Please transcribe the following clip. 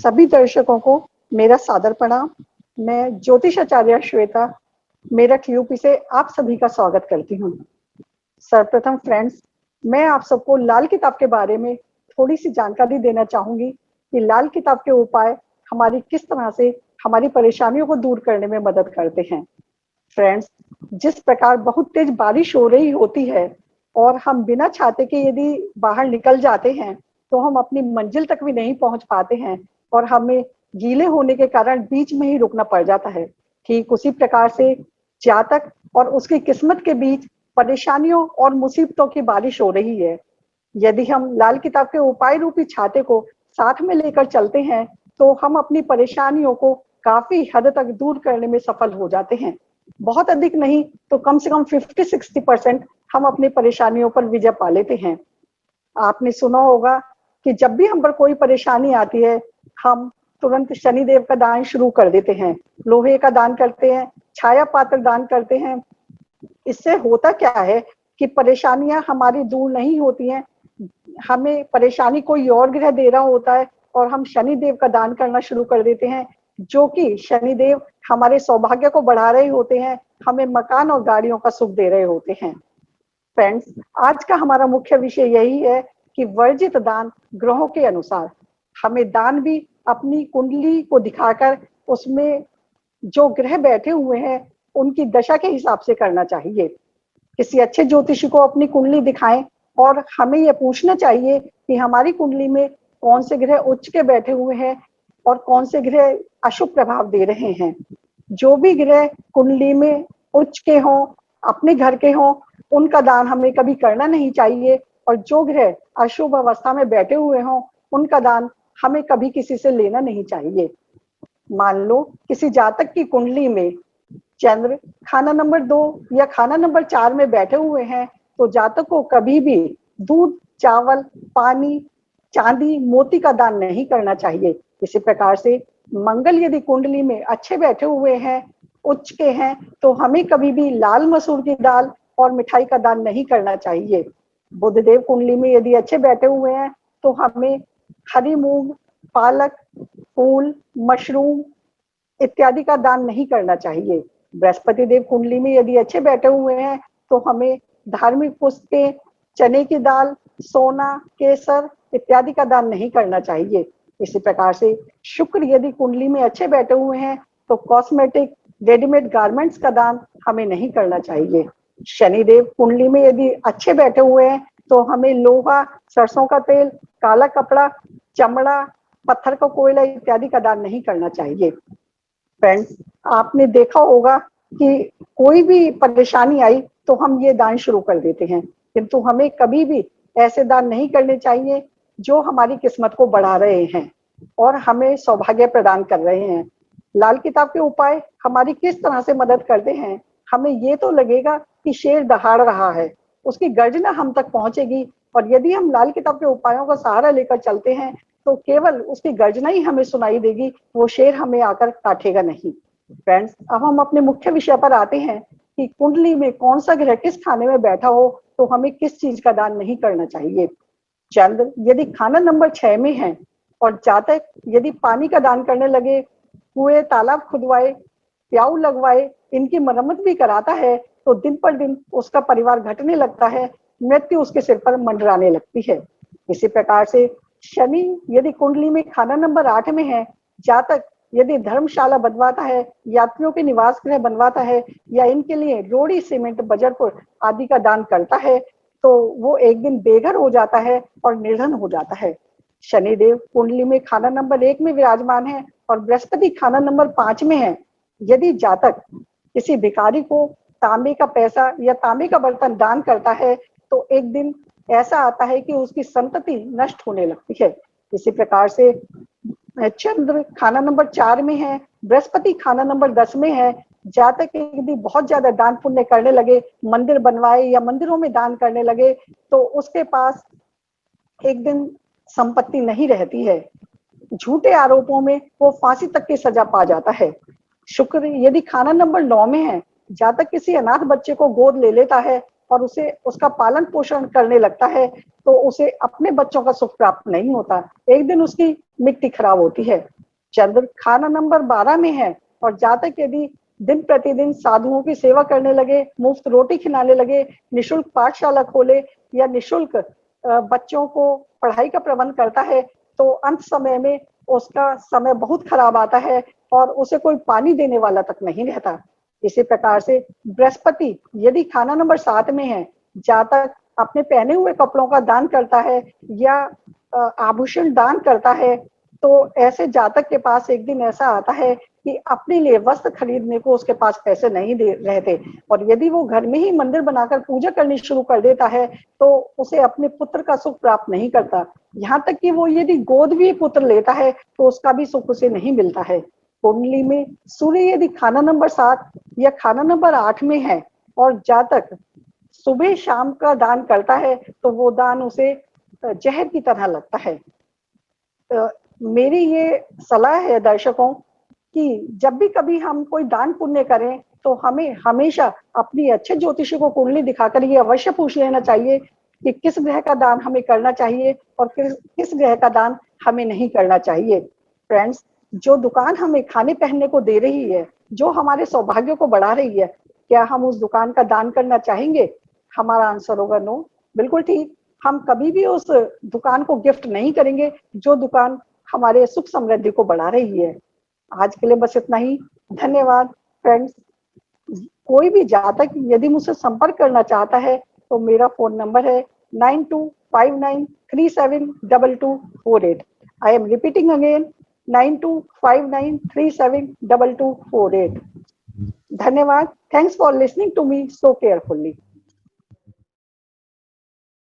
सभी दर्शकों को मेरा सादर प्रणाम। मैं ज्योतिष आचार्य श्वेता मेरठ यूपी से आप सभी का स्वागत करती हूँ। सर्वप्रथम फ्रेंड्स, मैं आप सबको लाल किताब के बारे में थोड़ी सी जानकारी देना चाहूंगी कि लाल किताब के उपाय हमारी किस तरह से हमारी परेशानियों को दूर करने में मदद करते हैं। फ्रेंड्स, जिस प्रकार बहुत तेज बारिश हो रही होती है और हम बिना छाते के यदि बाहर निकल जाते हैं तो हम अपनी मंजिल तक भी नहीं पहुंच पाते हैं और हमें गीले होने के कारण बीच में ही रुकना पड़ जाता है। ठीक उसी प्रकार से जातक और उसकी किस्मत के बीच परेशानियों और मुसीबतों की बारिश हो रही है। यदि हम लाल किताब के उपाय रूपी छाते को साथ में लेकर चलते हैं तो हम अपनी परेशानियों को काफी हद तक दूर करने में सफल हो जाते हैं। बहुत अधिक नहीं तो कम से कम 50-60% हम अपनी परेशानियों पर विजय पा लेते हैं। आपने सुना होगा कि जब भी हम पर कोई परेशानी आती है हम तुरंत शनिदेव का दान शुरू कर देते हैं, लोहे का दान करते हैं, छाया पात्र दान करते हैं। इससे होता क्या है कि परेशानियां हमारी दूर नहीं होती हैं, हमें परेशानी कोई और ग्रह दे रहा होता है और हम शनिदेव का दान करना शुरू कर देते हैं, जो कि शनिदेव हमारे सौभाग्य को बढ़ा रहे होते हैं, हमें मकान और गाड़ियों का सुख दे रहे होते हैं। फ्रेंड्स, आज का हमारा मुख्य विषय यही है कि वर्जित दान ग्रहों के अनुसार। हमें दान भी अपनी कुंडली को दिखाकर उसमें जो ग्रह बैठे हुए हैं उनकी दशा के हिसाब से करना चाहिए। किसी अच्छे ज्योतिषी को अपनी कुंडली दिखाएं और हमें यह पूछना चाहिए कि हमारी कुंडली में कौन से ग्रह उच्च के बैठे हुए हैं और कौन से ग्रह अशुभ प्रभाव दे रहे हैं। जो भी ग्रह कुंडली में उच्च के हों, अपने घर के हों, उनका दान हमें कभी करना नहीं चाहिए और जो ग्रह अशुभ अवस्था में बैठे हुए हों उनका दान हमें कभी किसी से लेना नहीं चाहिए। मान लो किसी जातक की कुंडली में चंद्र खाना नंबर 2 या खाना नंबर 4 में बैठे हुए हैं तो जातक को कभी भी दूध, चावल, पानी, चांदी, मोती का दान नहीं करना चाहिए। इसी प्रकार से मंगल यदि कुंडली में अच्छे बैठे हुए हैं, उच्च के हैं, तो हमें कभी भी लाल मसूर की दाल और मिठाई का दान नहीं करना चाहिए। बुधदेव कुंडली में यदि अच्छे बैठे हुए हैं तो हमें हरी मूंग, पालक, फूल, मशरूम इत्यादि का दान नहीं करना चाहिए। बृहस्पति देव कुंडली में यदि अच्छे बैठे हुए हैं तो हमें धार्मिक पुष्पें, चने की दाल, सोना, केसर इत्यादि का दान नहीं करना चाहिए। इसी प्रकार से शुक्र यदि कुंडली में अच्छे बैठे हुए हैं तो कॉस्मेटिक, रेडीमेड गारमेंट्स का दान हमें नहीं करना चाहिए। शनिदेव कुंडली में यदि अच्छे बैठे हुए हैं तो हमें लोहा, सरसों का तेल, काला कपड़ा, चमड़ा, पत्थर का कोयला इत्यादि का दान नहीं करना चाहिए। फ्रेंड्स, आपने देखा होगा कि कोई भी परेशानी आई तो हम ये दान शुरू कर देते हैं, किंतु हमें कभी भी ऐसे दान नहीं करने चाहिए जो हमारी किस्मत को बढ़ा रहे हैं और हमें सौभाग्य प्रदान कर रहे हैं। लाल किताब के उपाय हमारी किस तरह से मदद करते हैं? हमें ये तो लगेगा कि शेर दहाड़ रहा है, उसकी गर्जना हम तक पहुंचेगी और यदि हम लाल किताब के उपायों का सहारा लेकर चलते हैं तो केवल उसकी गर्जना ही हमें सुनाई देगी, वो शेर हमें आकर काटेगा नहीं। फ्रेंड्स, अब हम अपने मुख्य विषय पर आते हैं कि कुंडली में कौन सा ग्रह किस खाने में बैठा हो तो हमें किस चीज का दान नहीं करना चाहिए। चंद्र यदि खाना नंबर 6 में है और जातक यदि पानी का दान करने लगे, कुएं, तालाब खुदवाए, प्याऊ लगवाए, इनकी मरम्मत भी कराता है तो दिन पर दिन उसका परिवार घटने लगता है, मृत्यु उसके सिर पर मंडराने लगती है। इसी प्रकार से शनि यदि कुंडली में खाना नंबर 8 में है, जातक यदि धर्मशाला बनवाता है, यात्रियों के निवास गृह बनवाता है या इनके लिए रोड़ी, सीमेंट, बजरपुर आदि का दान करता है तो वो एक दिन बेघर हो जाता है और निर्धन हो जाता है। शनिदेव कुंडली में खाना नंबर 1 में विराजमान है और बृहस्पति खाना नंबर 5 में है। यदि जातक किसी भिखारी को तांबे का पैसा या तांबे का बर्तन दान करता है तो एक दिन ऐसा आता है कि उसकी संतति नष्ट होने लगती है। इसी प्रकार से चंद्र खाना नंबर 4 में है, बृहस्पति खाना नंबर 10 में है, जातक यदि बहुत ज्यादा दान पुण्य करने लगे, मंदिर बनवाए या मंदिरों में दान करने लगे तो उसके पास एक दिन संपत्ति नहीं रहती है। झूठे आरोपों में वो फांसी तक की सजा पा जाता है। शुक्र यदि खाना नंबर 9 में है, जातक किसी अनाथ बच्चे को गोद ले लेता है और उसे उसका पालन पोषण करने लगता है तो उसे अपने बच्चों का सुख प्राप्त नहीं होता, एक दिन उसकी मिट्टी खराब होती है। चंद्र खाना नंबर 12 में है और जातक यदि दिन प्रतिदिन साधुओं की सेवा करने लगे, मुफ्त रोटी खिलाने लगे, निशुल्क पाठशाला खोले या निशुल्क बच्चों को पढ़ाई का प्रबंध करता है, तो अंत समय में उसका समय बहुत खराब आता है और उसे कोई पानी देने वाला तक नहीं रहता। इसी प्रकार से बृहस्पति यदि खाना नंबर 7 में है, जातक अपने पहने हुए कपड़ों का दान करता है या आभूषण दान करता है, तो ऐसे जातक के पास एक दिन ऐसा आता है कि अपने लिए वस्त्र खरीदने को उसके पास पैसे नहीं दे रहते, और यदि वो घर में ही मंदिर बनाकर पूजा करनी शुरू कर देता है तो उसे अपने पुत्र का सुख प्राप्त नहीं करता। यहाँ तक कि वो यदि गोद भी पुत्र लेता है तो उसका भी सुख उसे नहीं मिलता है। कुंडली में सूर्य यदि खाना नंबर 7 या खाना नंबर 8 में है और जातक सुबह शाम का दान करता है तो वो दान उसे जहर की तरह लगता है। मेरी ये सलाह है दर्शकों कि जब भी कभी हम कोई दान पुण्य करें तो हमें हमेशा अपनी अच्छे ज्योतिषी को कुंडली दिखाकर ये अवश्य पूछ लेना चाहिए कि किस ग्रह का दान हमें करना चाहिए और किस ग्रह का दान हमें नहीं करना चाहिए। फ्रेंड्स, जो दुकान हमें खाने पहनने को दे रही है, जो हमारे सौभाग्य को बढ़ा रही है, क्या हम उस दुकान का दान करना चाहेंगे? हमारा आंसर होगा नो। बिल्कुल ठीक, हम कभी भी उस दुकान को गिफ्ट नहीं करेंगे जो दुकान हमारे सुख समृद्धि को बढ़ा रही है। आज के लिए बस इतना ही। धन्यवाद फ्रेंड्स। कोई भी जातक यदि मुझसे संपर्क करना चाहता है तो मेरा फोन नंबर है 9259372248। I am repeating again 9259372248। धन्यवाद। Thanks for listening to me so carefully.